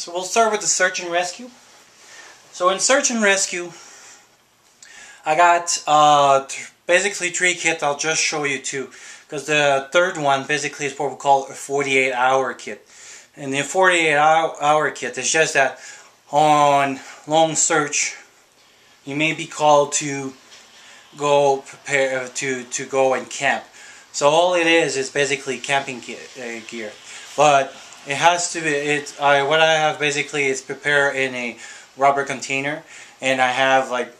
So we'll start with the search and rescue. So in search and rescue, I got basically 3 kits. I'll just show you 2, because the third one basically is what we call a 48-hour kit. And the 48-hour kit is just that on long search, you may be called to go prepare to go and camp. So all it is basically camping gear, but it has to be. What I have basically is prepare in a rubber container, and I have like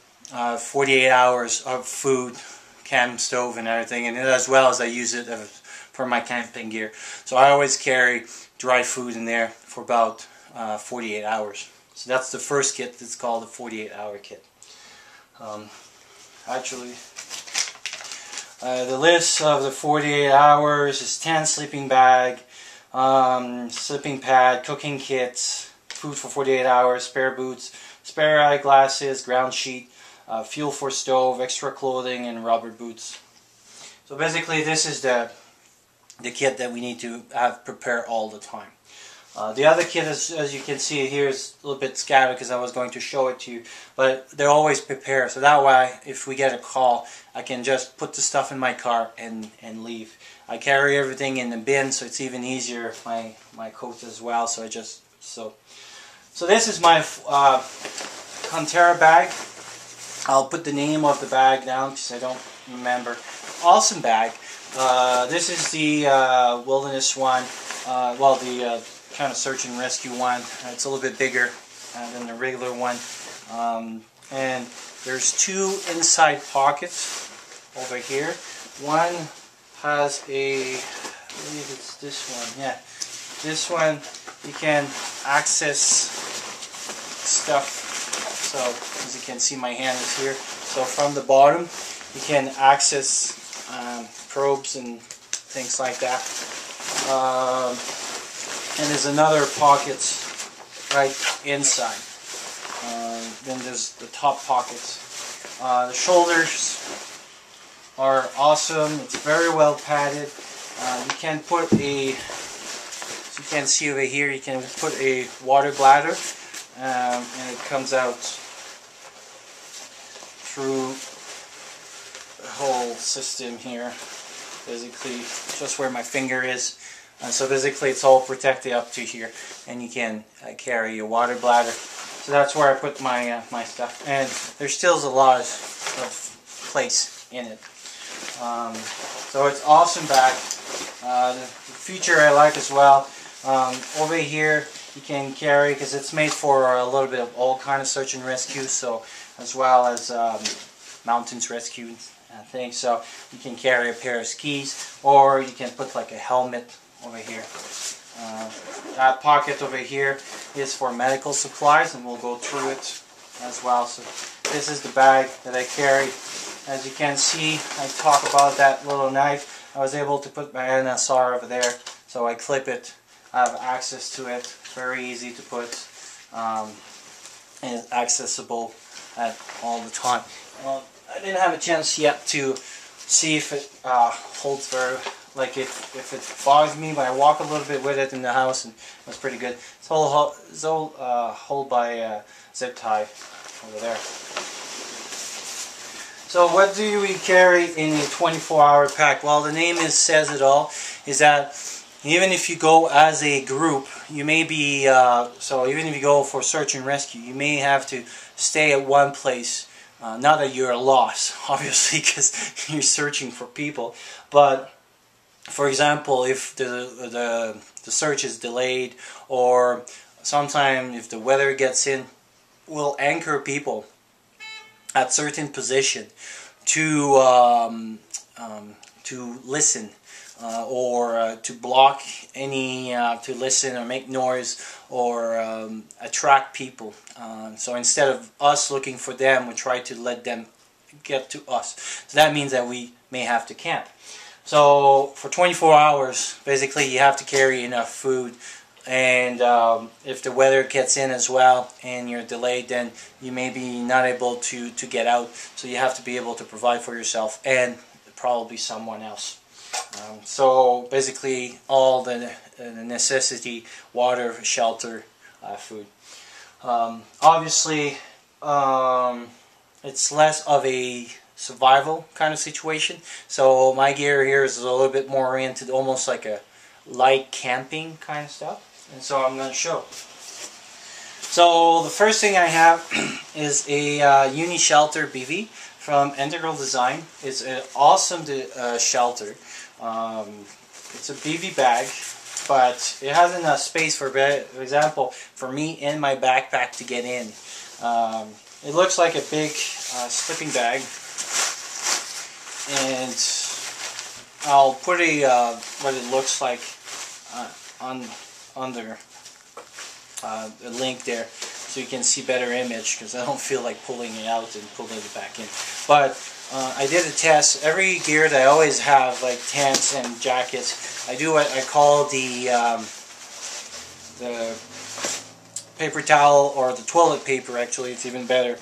48 hours of food, camp stove, and everything, and as well as I use it for my camping gear. So I always carry dry food in there for about 48 hours. So that's the first kit. It's called the 48-hour kit. Actually, the list of the 48 hours is 10 sleeping bag, sleeping pad, cooking kits, food for 48 hours, spare boots, spare eyeglasses, ground sheet, fuel for stove, extra clothing, and rubber boots. So basically this is the kit that we need to have prepared all the time. The other kit, as you can see here, is a little bit scattered because I was going to show it to you, but they're always prepared, so that way if we get a call, I can just put the stuff in my car and leave. I carry everything in the bin, so it's even easier. My coat as well. So so this is my Conterra bag. I'll put the name of the bag down because I don't remember. Awesome bag. This is the wilderness one. Well, the kind of search and rescue one. It's a little bit bigger than the regular one. And there's 2 inside pockets over here. One has I believe it's this one. Yeah, this one you can access stuff. So as you can see, my hand is here. So from the bottom, you can access probes and things like that. And there's another pocket right inside. Then there's the top pockets. The shoulders are awesome. It's very well padded. You can put as you can see over here, you can put a water bladder, and it comes out through the whole system here, basically just where my finger is. So basically it's all protected up to here, and you can carry a water bladder. So that's where I put my my stuff, and there's still a lot of place in it. So it's awesome bag. The feature I like as well, over here you can carry, because it's made for a little bit of all kind of search and rescue, so as well as mountains rescue things. So you can carry a pair of skis, or you can put like a helmet over here. That pocket over here is for medical supplies, and we'll go through it as well. So this is the bag that I carry. As you can see, I talk about that little knife. I was able to put my NSR over there, so I clip it. I have access to it. Very easy to put, and it's accessible at all the time. Well, I didn't have a chance yet to see if it holds very, like if it bothers me, but I walk a little bit with it in the house, and it was pretty good. It's all hold by zip tie over there. So what do we carry in a 24-hour pack? Well, the name says it all, is that even if you go as a group, you may be, so even if you go for search and rescue, you may have to stay at one place. Not that you're lost, obviously, because you're searching for people, but for example, if the search is delayed, or sometime if the weather gets in, we'll anchor people at certain position to listen or to block any, to listen or make noise or attract people. So instead of us looking for them, we try to let them get to us. So that means that we may have to camp. So for 24 hours, basically you have to carry enough food. And if the weather gets in as well and you're delayed, then you may be not able to get out. So you have to be able to provide for yourself and probably someone else. So basically all the necessity: water, shelter, food. Obviously it's less of a survival kind of situation. So my gear here is a little bit more oriented, almost like a light camping kind of stuff. And so I'm going to show. So the first thing I have is a Uni Shelter BV from Integral Design. It's an awesome shelter. It's a BV bag, but it has enough space for example, for me in my backpack to get in. It looks like a big sleeping bag, and I'll put what it looks like under the link there, so you can see better image, because I don't feel like pulling it out and pulling it back in. But I did a test. Every gear that I always have, like tents and jackets, I do what I call the paper towel, or the toilet paper, actually it's even better,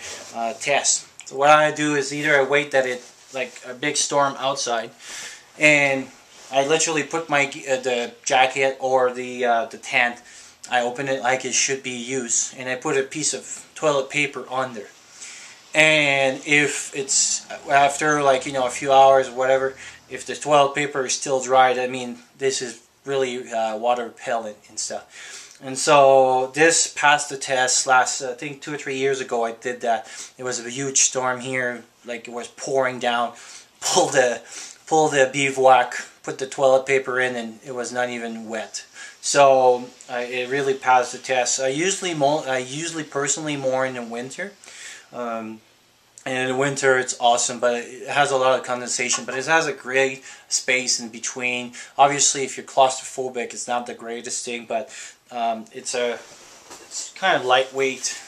test. So what I do is either I wait that it, like a big storm outside, and I literally put my the jacket or the tent, I open it like it should be used, and I put a piece of toilet paper on there. And if it's after, like, you know, a few hours or whatever, if the toilet paper is still dry, I mean, this is really water repellent and stuff. And so this passed the test. Last, I think 2 or 3 years ago I did that. It was a huge storm here, like it was pouring down. Pull the bivouac, put the toilet paper in, and it was not even wet. So it really passed the test. I usually personally more in the winter. And in the winter it's awesome, but it has a lot of condensation, but it has a great space in between. Obviously if you're claustrophobic, it's not the greatest thing, but it's kind of lightweight.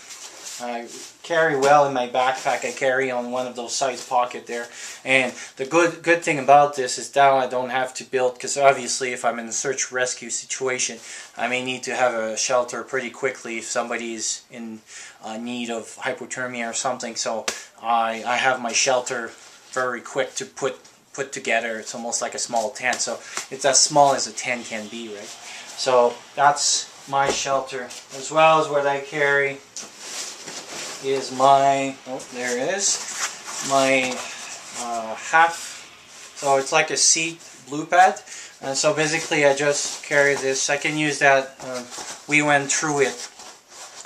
I carry well in my backpack. I carry on one of those size pocket there, and the good thing about this is now I don't have to build, because obviously if I'm in a search rescue situation, I may need to have a shelter pretty quickly if somebody is in need of hypothermia or something. So I have my shelter very quick to put together. It's almost like a small tent, so it's as small as a tent can be, right? So that's my shelter. As well as what I carry is my, oh, there it is, my half, so it's like a seat blue pad, and so basically I just carry this. I can use that. We went through it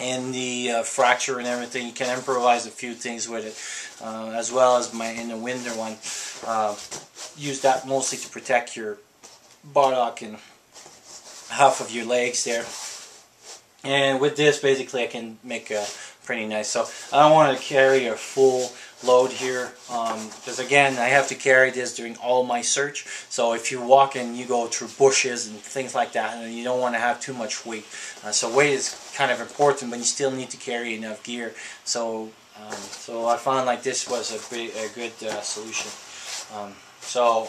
in the fracture and everything. You can improvise a few things with it, as well as my in the winter one. Use that mostly to protect your buttock and half of your legs there. And with this, basically, I can make a pretty nice. So I don't want to carry a full load here, because again, I have to carry this during all my search. So if you walk and you go through bushes and things like that, and you don't want to have too much weight. So weight is kind of important, but you still need to carry enough gear. So so I found like this was a good solution. So